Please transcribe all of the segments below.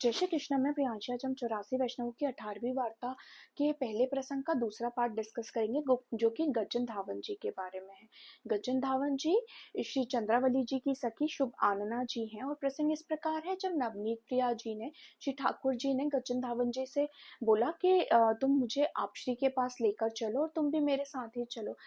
जय श्री कृष्ण। मैं प्रियांशा। आज हम 84 वैष्णवों की 18वीं वार्ता के पहले प्रसंग का दूसरा पार्ट डिस्कस करेंगे, जो कि गजन धावन जी के बारे में है। गजन धावन जी श्री चंद्रावली जी की सखी शुभ आनना जी हैं और प्रसंग इस प्रकार है। जब नवनीत प्रिया जी ने श्री ठाकुर जी ने गजन धावन जी से बोला कि तुम मुझे आप श्री के पास लेकर चलो और तुम भी मेरे साथ ही चलो।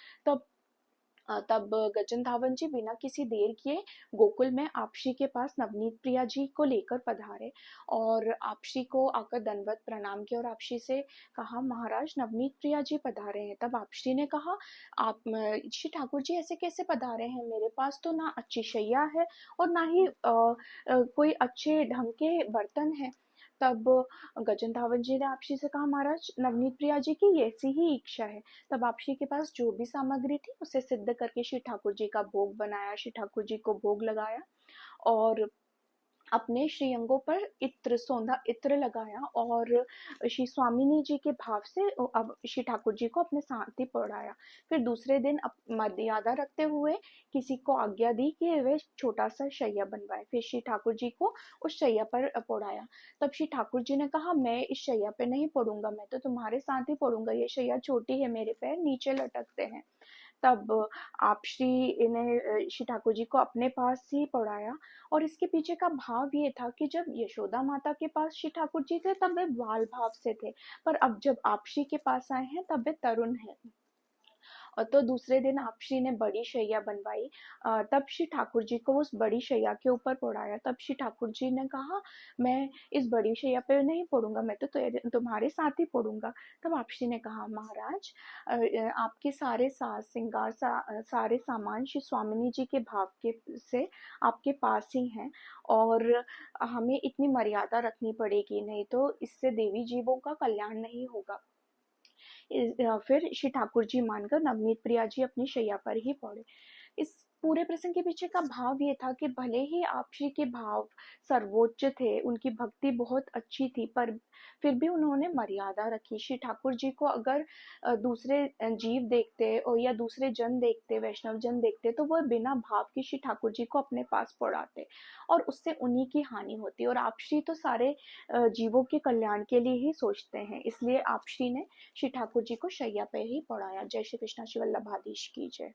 तब गजन धावन जी बिना किसी देर किए गोकुल में आपशी के पास नवनीत प्रिया जी को लेकर पधारे और आपशी को आकर दंडवत प्रणाम किया और आपशी से कहा, महाराज नवनीत प्रिया जी पधारे हैं। तब आपशी ने कहा, आप श्री ठाकुर जी ऐसे कैसे पधारे हैं? मेरे पास तो ना अच्छी शैया है और ना ही कोई अच्छे ढंग के बर्तन है। तब गजन धावन जी ने आपशी से कहा, महाराज नवनीत प्रिया जी की ऐसी ही इच्छा है। तब आपशी के पास जो भी सामग्री थी उसे सिद्ध करके श्री ठाकुर जी का भोग बनाया, श्री ठाकुर जी को भोग लगाया और अपने श्रीअंगों पर इत्र सौंधा इत्र लगाया और श्री स्वामिनी जी के भाव से अब श्री ठाकुर जी को अपने साथ ही पढ़ाया। फिर दूसरे दिन मर्यादा रखते हुए किसी को आज्ञा दी कि वे छोटा सा शैया बनवाए। फिर श्री ठाकुर जी को उस शैया पर पढ़ाया। तब श्री ठाकुर जी ने कहा, मैं इस शैया पे नहीं पढ़ूंगा, मैं तो तुम्हारे साथ ही पढ़ूंगा, ये शैया छोटी है, मेरे पैर नीचे लटकते हैं। तब आप श्री ने श्री ठाकुर जी को अपने पास ही पढ़ाया और इसके पीछे का भाव ये था कि जब यशोदा माता के पास श्री ठाकुर जी थे तब वे बाल भाव से थे, पर अब जब आप श्री के पास आए हैं तब वे तरुण हैं। और तो दूसरे दिन आप श्री ने बड़ी शैया बनवाई। तब श्री ठाकुर जी को उस बड़ी शैया के ऊपर पढ़ाया। तब श्री ठाकुर जी ने कहा, मैं इस बड़ी शैया पे नहीं पढ़ूंगा, मैं तो तुम्हारे साथ ही पढ़ूंगा। तब आप श्री ने कहा, महाराज आपके सारे साज सिंगार सारे सामान श्री स्वामिनी जी के भाव के से आपके पास ही हैं और हमें इतनी मर्यादा रखनी पड़ेगी, नहीं तो इससे देवी जीवों का कल्याण नहीं होगा। फिर श्री ठाकुर जी मानकर नवनीत प्रिया जी अपनी शैया पर ही पड़े। इस पूरे प्रसंग के पीछे का भाव ये था कि भले ही आप श्री के भाव सर्वोच्च थे, उनकी भक्ति बहुत अच्छी थी, पर फिर भी उन्होंने मर्यादा रखी। श्री ठाकुर जी को अगर दूसरे जीव देखते और या दूसरे जन देखते, वैष्णव जन देखते, तो वह बिना भाव के श्री ठाकुर जी को अपने पास पढ़ाते और उससे उन्हीं की हानि होती। और आप श्री तो सारे जीवों के कल्याण के लिए ही सोचते हैं, इसलिए आप श्री ने श्री ठाकुर जी को शैया पे ही पढ़ाया। जय श्री कृष्ण। श्री वल्लभाधीश की जय।